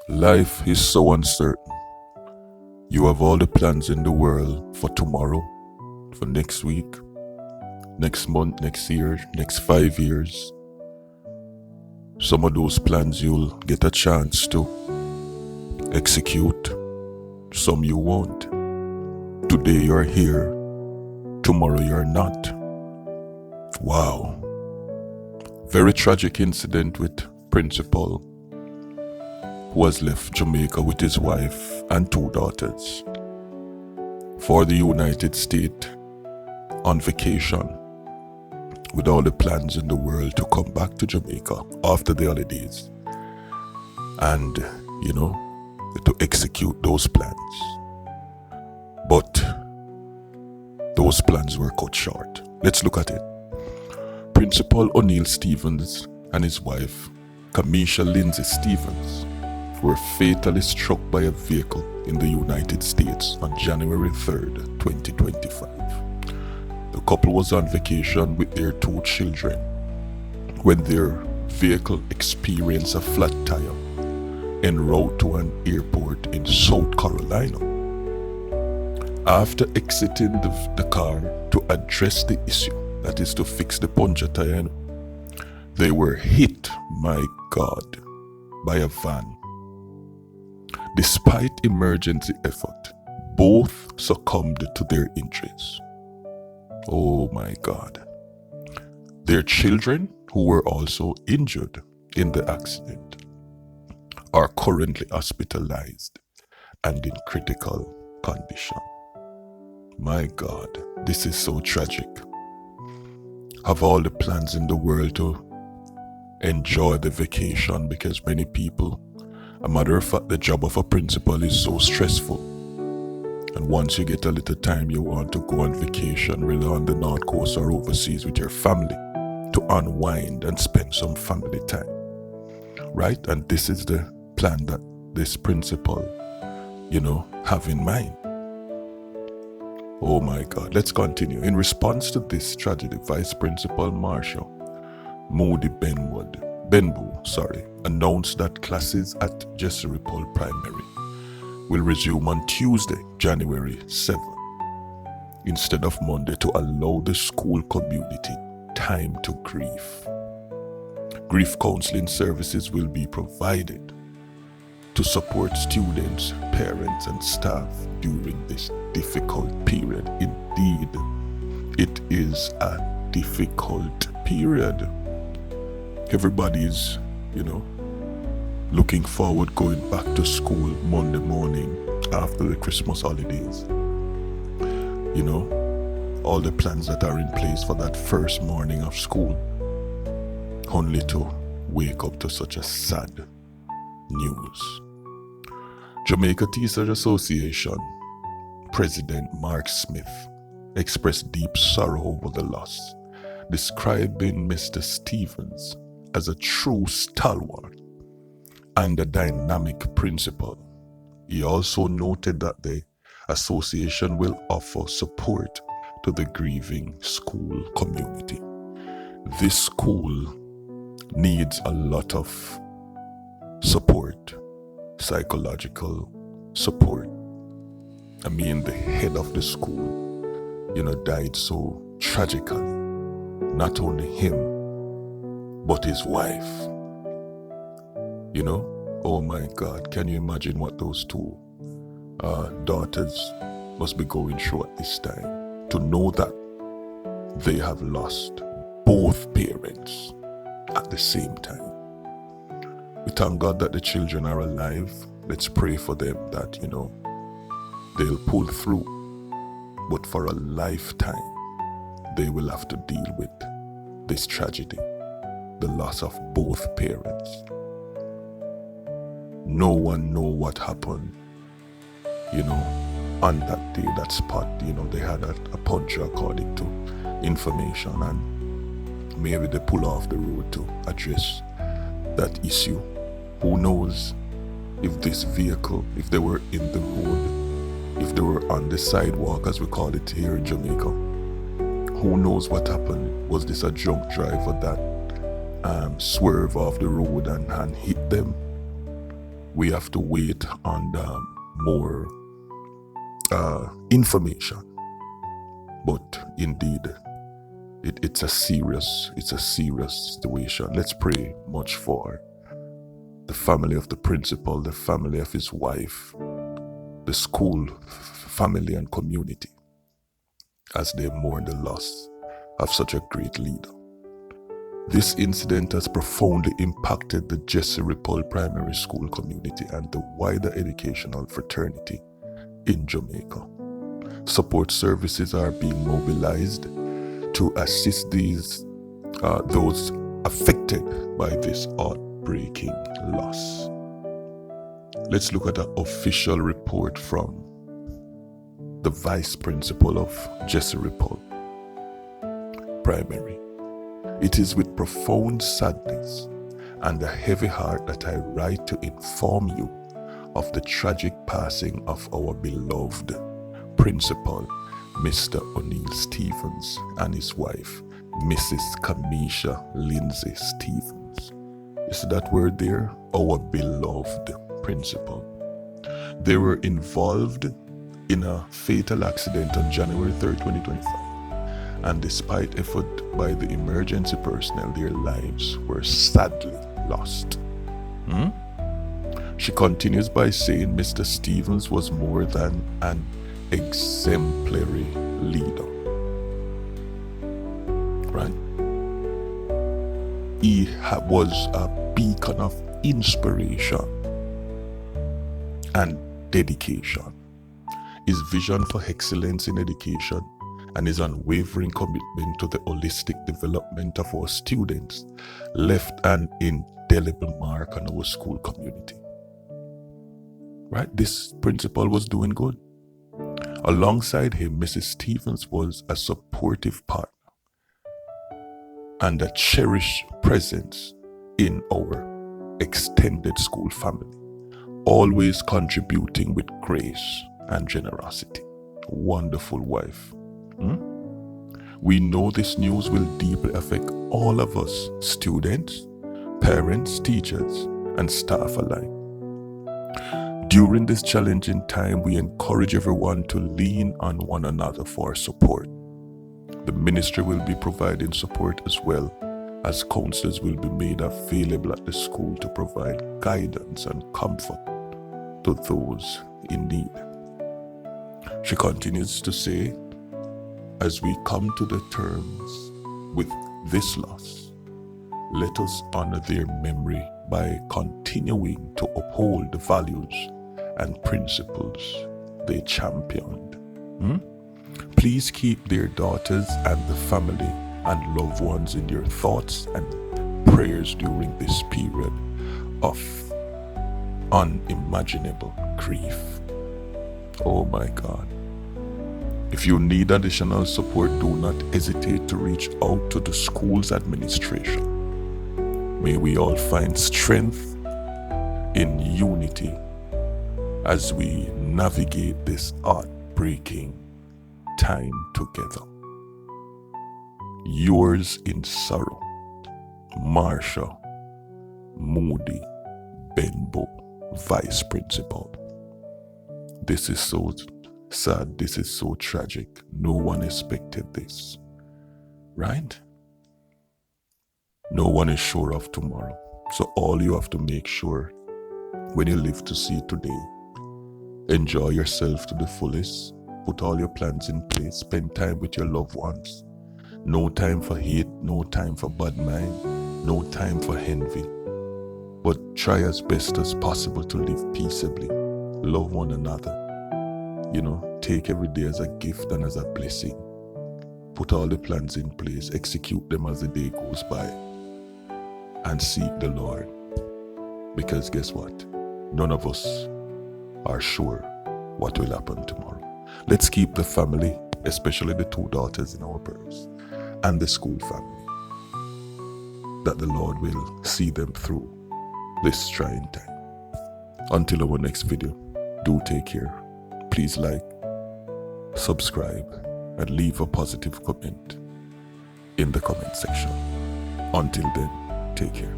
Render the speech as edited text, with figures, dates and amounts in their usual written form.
Life is so uncertain. You have all the plans in the world for tomorrow, for next week, next month, next year, next 5 years. Some of those plans you'll get a chance to execute, some you won't. Today you're here, tomorrow you're not. Wow. Very tragic incident with Principal, who has left Jamaica with his wife and 2 daughters for the United States on vacation with all the plans in the world to come back to Jamaica after the holidays and, to execute those plans. But those plans were cut short. Let's look at it. Principal O'Neill Stevens and his wife, Kamisha Lindsay Stevens, were fatally struck by a vehicle in the United States on January 3rd, 2025. The couple was on vacation with their 2 children when their vehicle experienced a flat tire en route to an airport in South Carolina. After exiting the car to address the issue, that is to fix the puncture tire, they were hit, my God, by a van. Despite emergency effort, both succumbed to their injuries. Oh my God. Their children, who were also injured in the accident, are currently hospitalized and in critical condition. My God, this is so tragic. Have all the plans in the world to enjoy the vacation, because many people, a matter of fact, the job of a principal is so stressful. And once you get a little time, you want to go on vacation, really on the North Coast or overseas with your family to unwind and spend some family time. Right? And this is the plan that this principal, have in mind. Oh my God, let's continue. In response to this tragedy, Vice Principal Marshall Moody Benbu, announced that classes at Jessie Ripoll Primary will resume on Tuesday, January 7th, instead of Monday, to allow the school community time to grieve. Grief counseling services will be provided to support students, parents, and staff during this difficult period. Indeed, it is a difficult period. Everybody is, looking forward going back to school Monday morning after the Christmas holidays. All the plans that are in place for that first morning of school, only to wake up to such a sad news. Jamaica Teachers Association President Mark Smith expressed deep sorrow over the loss, describing Mr. Stevens as a true stalwart and a dynamic principal. He also noted that the association will offer support to the grieving school community. This school needs a lot of support, psychological support. I mean, the head of the school, died so tragically. Not only him, but his wife. Oh my God, can you imagine what those 2 daughters must be going through at this time, to know that they have lost both parents at the same time. We thank God that the children are alive. Let's pray for them that, they'll pull through. But for a lifetime, they will have to deal with this tragedy, the loss of both parents. No one know what happened, on that day, that spot. They had a puncture according to information, and maybe they pull off the road to address that issue. Who knows if this vehicle, if they were in the road, if they were on the sidewalk, as we call it here in Jamaica. Who knows what happened? Was this a drunk driver that swerved off the road and hit them? we have to wait on more information. But indeed, it's a serious situation. Let's pray much for the family of the principal, the family of his wife, the school family and community, as they mourn the loss of such a great leader. This incident has profoundly impacted the Jessie Ripoll Primary School community and the wider educational fraternity in Jamaica. Support services are being mobilized to assist those affected by this heartbreaking loss. Let's look at an official report from the vice principal of Jessie Ripoll Primary. It is with profound sadness and a heavy heart that I write to inform you of the tragic passing of our beloved principal, Mr. O'Neill Stevens, and his wife, Mrs. Kamisha Lindsay Stevens. You see that word there? Our beloved principal. They were involved in a fatal accident on January 3rd, 2025. And despite effort by the emergency personnel, their lives were sadly lost. She continues by saying Mr. Stevens was more than an exemplary leader. Right? He was a beacon of inspiration and dedication. His vision for excellence in education and his unwavering commitment to the holistic development of our students left an indelible mark on our school community. Right? This principal was doing good. Alongside him, Mrs. Stevens was a supportive partner and a cherished presence in our extended school family, always contributing with grace and generosity. Wonderful wife. We know this news will deeply affect all of us, students, parents, teachers, and staff alike. During this challenging time, we encourage everyone to lean on one another for support. The ministry will be providing support as well, as counselors will be made available at the school to provide guidance and comfort to those in need. She continues to say, as we come to the terms with this loss, let us honor their memory by continuing to uphold the values and principles they championed. Please keep their daughters and the family and loved ones in your thoughts and prayers during this period of unimaginable grief. Oh my God. If you need additional support, do not hesitate to reach out to the school's administration. May we all find strength in unity as we navigate this heartbreaking time together. Yours in sorrow, Marsha Moody Benbow, Vice Principal. This is so sad. This is so tragic. No one expected this, right? No one is sure of tomorrow. So all you have to make sure when you live to see today, enjoy yourself to the fullest. Put all your plans in place. Spend time with your loved ones. No time for hate. No time for bad mind. No time for envy. But try as best as possible to live peaceably. Love one another. Take every day as a gift and as a blessing. Put all the plans in place. Execute them as the day goes by. And seek the Lord. Because guess what? None of us are sure what will happen tomorrow. Let's keep the family, especially the two daughters in our prayers, and the school family, that the Lord will see them through this trying time. Until our next video, do take care. Please like, subscribe, and leave a positive comment in the comment section. Until then, take care.